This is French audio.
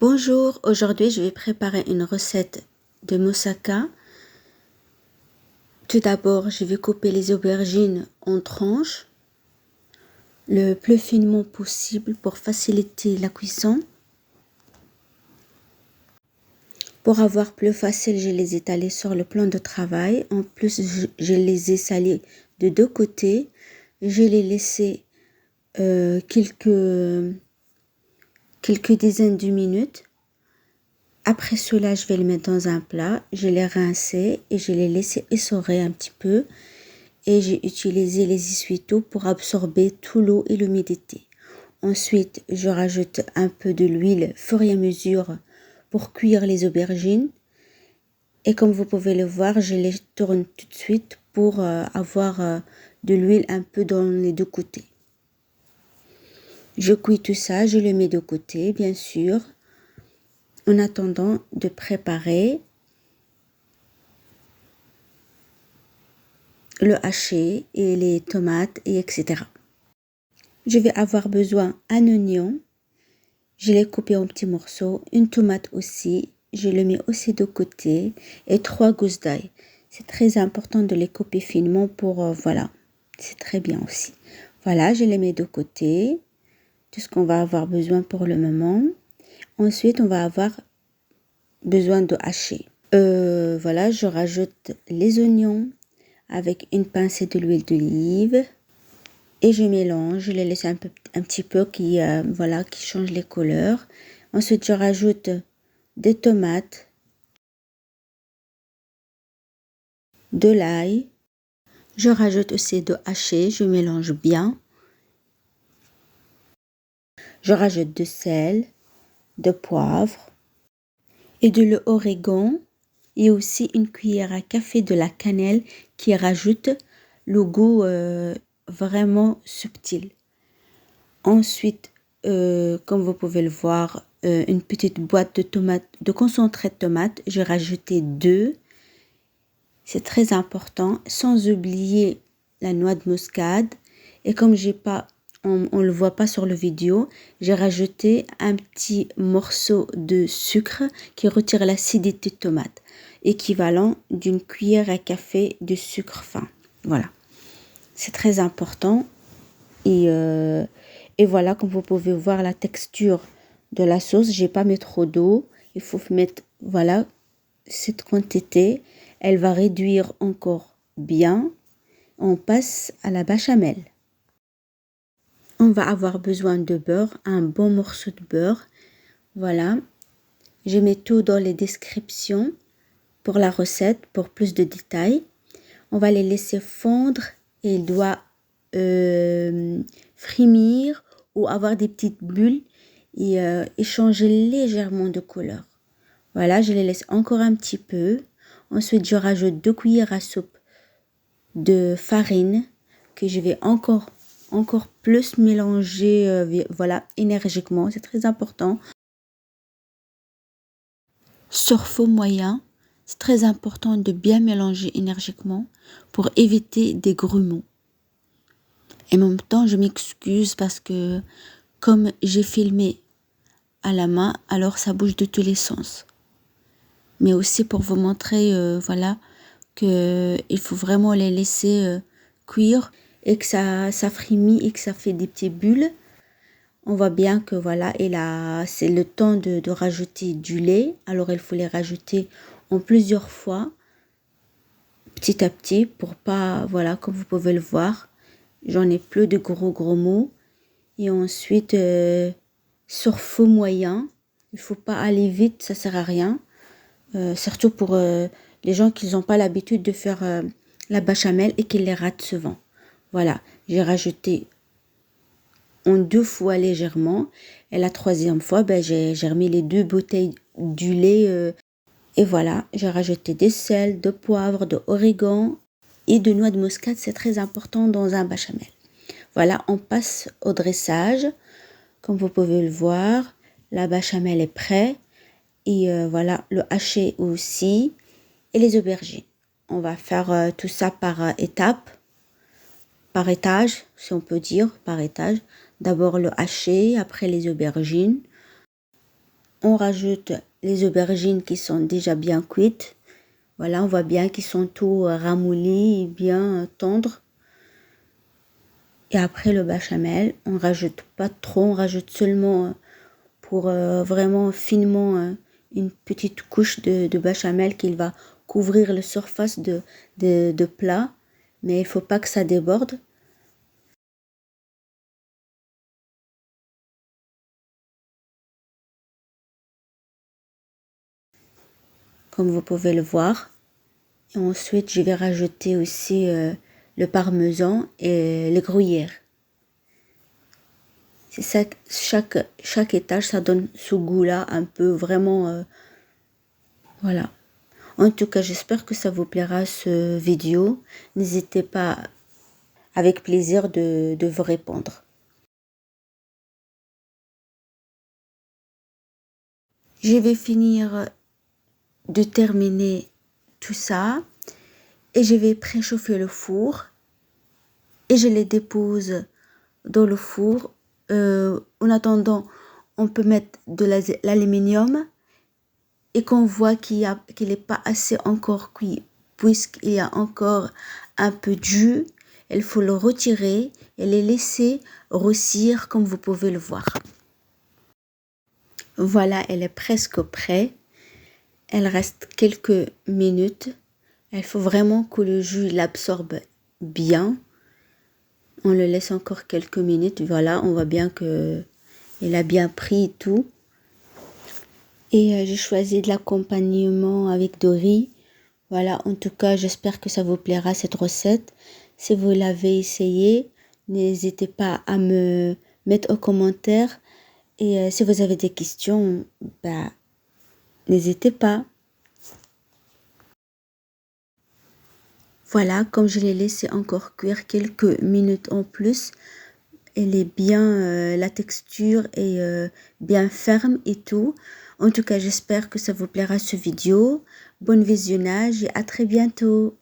Bonjour, aujourd'hui je vais préparer une recette de moussaka. Tout d'abord, je vais couper les aubergines en tranches, le plus finement possible pour faciliter la cuisson. Pour avoir plus facile, je les ai étalées sur le plan de travail. En plus, je les ai salées de deux côtés. Je les ai laissées quelques dizaines de minutes. Après cela, je vais les mettre dans un plat. Je les rincé et je les laissé essorer un petit peu. Et j'ai utilisé les essuie-tout pour absorber tout l'eau et l'humidité. Ensuite, je rajoute un peu de l'huile au fur et à mesure pour cuire les aubergines. Et comme vous pouvez le voir, je les tourne tout de suite pour avoir de l'huile un peu dans les deux côtés. Je cuis tout ça, je le mets de côté, bien sûr, en attendant de préparer le haché et les tomates, et etc. Je vais avoir besoin d'un oignon. Je l'ai coupé en petits morceaux. Une tomate aussi. Je le mets aussi de côté. Et 3 gousses d'ail. C'est très important de les couper finement pour... voilà. C'est très bien aussi. Voilà, je les mets de côté. Tout ce qu'on va avoir besoin pour le moment. Ensuite, on va avoir besoin de hacher. Voilà, je rajoute les oignons avec une pincée de l'huile d'olive. Et je mélange, je les laisse un petit peu qui change les couleurs. Ensuite, je rajoute des tomates, de l'ail. Je rajoute aussi de haché, je mélange bien. Je rajoute de sel, de poivre et de l'origan et aussi une cuillère à café de la cannelle qui rajoute le goût vraiment subtil. Ensuite, comme vous pouvez le voir, une petite boîte de tomates, de concentré de tomates. J'ai rajouté 2. C'est très important. Sans oublier la noix de muscade. Et comme j'ai pas, on le voit pas sur la vidéo, j'ai rajouté un petit morceau de sucre qui retire l'acidité de tomate, équivalent d'une cuillère à café de sucre fin. Voilà, c'est très important. Et voilà, comme vous pouvez voir la texture de la sauce, j'ai pas mis trop d'eau. Il faut mettre, voilà, cette quantité. Elle va réduire encore bien. On passe à la béchamel. On va avoir besoin de beurre, un bon morceau de beurre. Voilà. Je mets tout dans les descriptions pour la recette, pour plus de détails. On va les laisser fondre et il doit frémir ou avoir des petites bulles et changer légèrement de couleur. Voilà, je les laisse encore un petit peu. Ensuite, je rajoute 2 cuillères à soupe de farine que je vais encore plus mélanger voilà, énergiquement. C'est très important. Sur feu moyen, c'est très important de bien mélanger énergiquement pour éviter des grumeaux. Et en même temps, je m'excuse parce que comme j'ai filmé à la main, alors ça bouge de tous les sens. Mais aussi pour vous montrer, voilà, que il faut vraiment les laisser cuire et que ça frémit et que ça fait des petites bulles. On voit bien que voilà, et là, c'est le temps de rajouter du lait. Alors, il faut les rajouter en plusieurs fois, petit à petit, pour pas, voilà, comme vous pouvez le voir, j'en ai plus de gros mots. Et ensuite, sur feu moyen, il faut pas aller vite, ça sert à rien. Surtout pour les gens qui n'ont pas l'habitude de faire la béchamel et qui les ratent souvent. Voilà, j'ai rajouté en 2 fois légèrement. Et la 3e fois, j'ai remis les 2 bouteilles du lait. Et voilà, j'ai rajouté des sel, de poivre, de origan et de noix de muscade. C'est très important dans un béchamel. Voilà, on passe au dressage. Comme vous pouvez le voir, la béchamel est prête. Et voilà, le haché aussi. Et les aubergines. On va faire tout ça par étapes. Par étage, si on peut dire, par étage. D'abord le haché, après les aubergines. on rajoute les aubergines qui sont déjà bien cuites. Voilà, on voit bien qu'ils sont tout ramollis, bien tendres. Et après le béchamel, on rajoute pas trop, on rajoute seulement pour vraiment finement une petite couche de béchamel qui va couvrir la surface de plat. Mais il faut pas que ça déborde. Comme vous pouvez le voir. Et ensuite, je vais rajouter aussi le parmesan et le gruyère. C'est ça, chaque étage, ça donne ce goût-là un peu vraiment, voilà. En tout cas, j'espère que ça vous plaira ce vidéo. N'hésitez pas, avec plaisir, de vous répondre. Je vais finir de terminer tout ça et je vais préchauffer le four et je les dépose dans le four. En attendant, on peut mettre de l'aluminium et qu'on voit qu'il n'est pas assez encore cuit, puisqu'il y a encore un peu de jus, il faut le retirer et les laisser roussir comme vous pouvez le voir. Voilà, elle est presque prête. Elle reste quelques minutes. Il faut vraiment que le jus l'absorbe bien. On le laisse encore quelques minutes. Voilà, on voit bien que il a bien pris et tout. Et j'ai choisi de l'accompagnement avec du riz. Voilà, en tout cas, j'espère que ça vous plaira cette recette. Si vous l'avez essayé, n'hésitez pas à me mettre en commentaire. Et si vous avez des questions, n'hésitez pas. Voilà, comme je l'ai laissé encore cuire quelques minutes en plus, elle est bien, la texture est bien ferme et tout. En tout cas, j'espère que ça vous plaira ce vidéo. Bon visionnage et à très bientôt.